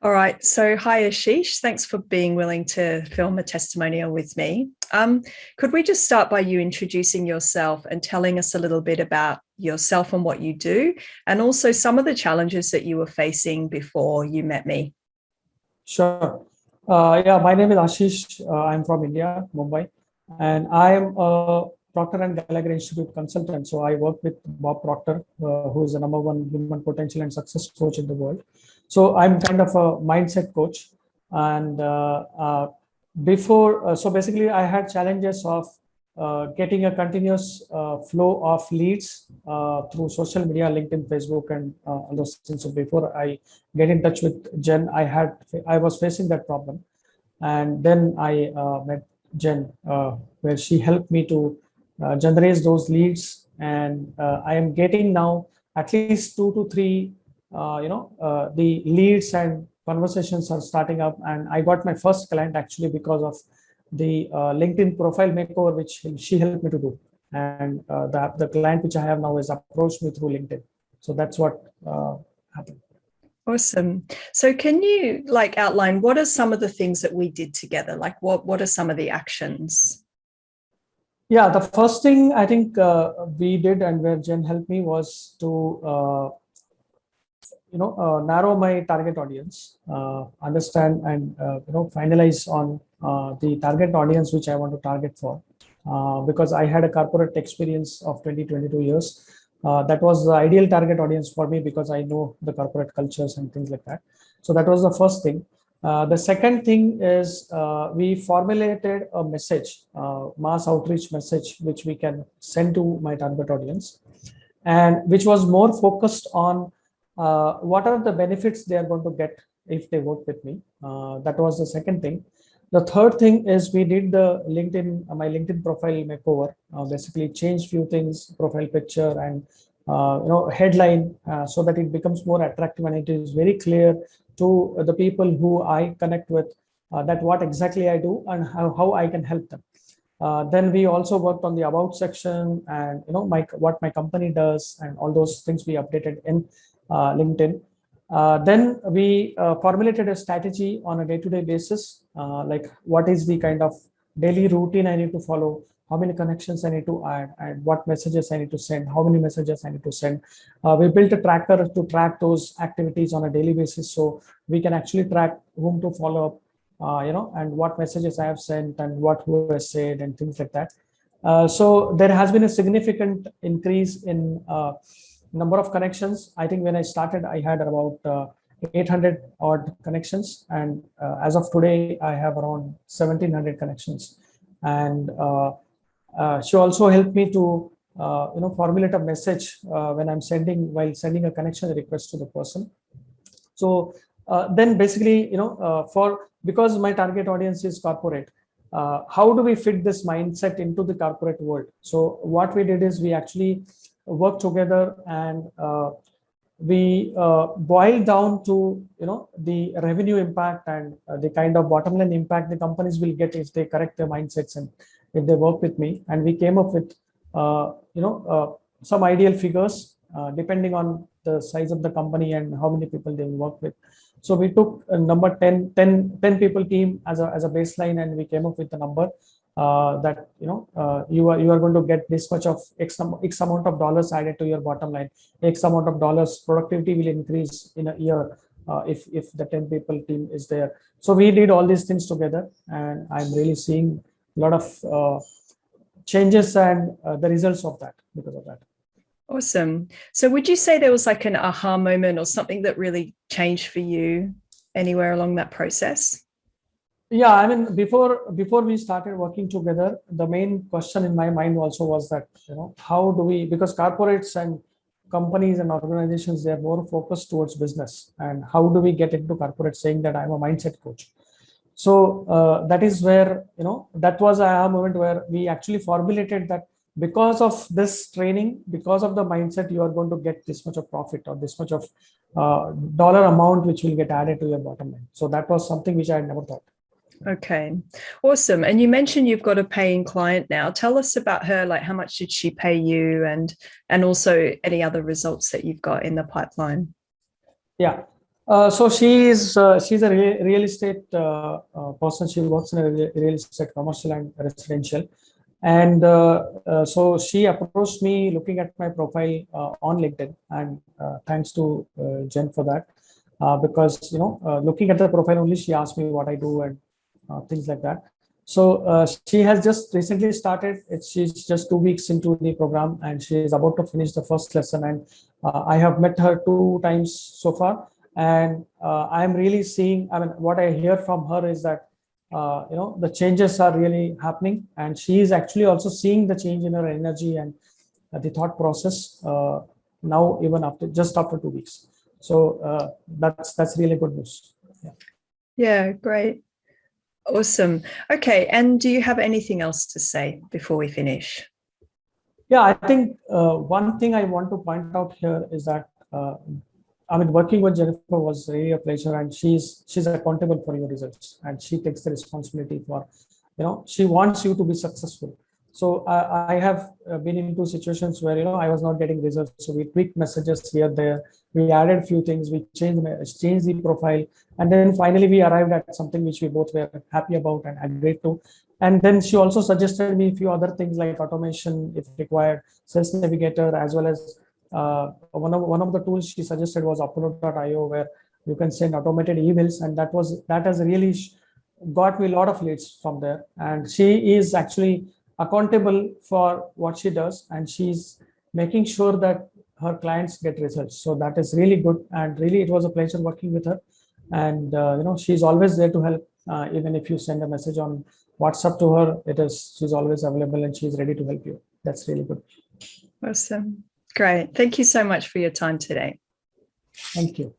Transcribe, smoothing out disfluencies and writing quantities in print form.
All right. So, hi, Ashish. Thanks for being willing to film a testimonial with me. Could we just start by you introducing yourself and telling us a little bit about yourself and what you do, and also some of the challenges that you were facing before you met me? Sure. Yeah, my name is Ashish. I'm from India, Mumbai, and I am a Procter and Gallagher Institute consultant. So I work with Bob Proctor, who is the #1 human potential and success coach in the world. So I'm kind of a mindset coach. And so basically, I had challenges of getting a continuous flow of leads through social media, LinkedIn, Facebook, and all those things. So before I get in touch with Jen, I was facing that problem, and then I met Jen, where she helped me to generate those leads, and I am getting now at least two to three, the leads and conversations are starting up, and I got my first client actually because of the LinkedIn profile makeover, which she helped me to do, and the client which I have now has approached me through LinkedIn. So that's what happened. Awesome. So can you outline what are some of the things that we did together? Like what are some of the actions? Yeah, the first thing I think we did, and where Jen helped me, was to narrow my target audience, understand and finalize on the target audience which I want to target for, because I had a corporate experience of 22 years. That was the ideal target audience for me because I know the corporate cultures and things like that. So that was the first thing. The second thing is we formulated a message, mass outreach message, which we can send to my target audience, and which was more focused on what are the benefits they are going to get if they work with me. That was the second thing. The third thing is we did my LinkedIn profile makeover, basically changed few things, profile picture and headline, so that it becomes more attractive and it is very clear to the people who I connect with, that what exactly I do and how I can help them. Then we also worked on the about section and what my company does and all those things we updated in LinkedIn. Then we formulated a strategy on a day-to-day basis, like what is the kind of daily routine I need to follow, how many connections I need to add, and what messages I need to send, how many messages I need to send. We built a tracker to track those activities on a daily basis, so we can actually track whom to follow up, and what messages I have sent and what who has said and things like that. So there has been a significant increase in number of connections. I think when I started, I had about 800 odd connections, and as of today, I have around 1,700 connections. And she also helped me to formulate a message while sending a connection request to the person. So then basically, because my target audience is corporate, how do we fit this mindset into the corporate world? So what we did is we actually worked together, and we boiled down to the revenue impact and the kind of bottom line impact the companies will get if they correct their mindsets and if they work with me. And we came up with some ideal figures depending on the size of the company and how many people they will work with. So we took a number 10 people team as a baseline, and we came up with the number that you are going to get this much of X amount of dollars added to your bottom line. X amount of dollars productivity will increase in a year if the 10 people team is there. So we did all these things together, and I'm really seeing a lot of changes and the results of that because of that. Awesome. So would you say there was like an aha moment or something that really changed for you anywhere along that process? Yeah, I mean, before we started working together, the main question in my mind also was that, how do we, because corporates and companies and organizations, they are more focused towards business, and how do we get into corporate saying that I'm a mindset coach? So that is where, that was a moment where we actually formulated that because of this training, because of the mindset, you are going to get this much of profit or this much of dollar amount which will get added to your bottom line. So that was something which I had never thought. Okay, awesome. And you mentioned you've got a paying client now. Tell us about her, like how much did she pay you, and also any other results that you've got in the pipeline? Yeah. So she's a real estate person. She works in a real estate, commercial and residential. And so she approached me looking at my profile on LinkedIn, and thanks to Jen for that. Because looking at the profile only, she asked me what I do and things like that. So she has just recently started. She's just 2 weeks into the program, and she is about to finish the first lesson. And I have met her 2 times so far, and I'm really seeing. I mean, what I hear from her is that the changes are really happening, and she is actually also seeing the change in her energy and the thought process now, even after 2 weeks. So that's really good news. Yeah. Yeah, great. Awesome. Okay. And do you have anything else to say before we finish? Yeah, I think one thing I want to point out here is that I mean, working with Jennifer was really a pleasure, and she's accountable for your results, and she takes the responsibility for, she wants you to be successful. So I have been into situations where I was not getting results, so we tweaked messages here there, we added few things, we changed the profile, and then finally we arrived at something which we both were happy about and agreed to. And then she also suggested me a few other things like automation if required, sales navigator, as well as one of the tools she suggested was upload.io, where you can send automated emails, and that has really got me a lot of leads from there. And she is actually accountable for what she does, and she's making sure that her clients get results. So that is really good, and really it was a pleasure working with her. And she's always there to help. Even if you send a message on WhatsApp to her, she's always available and she's ready to help you. That's really good. Awesome. Great. Thank you so much for your time today. Thank you.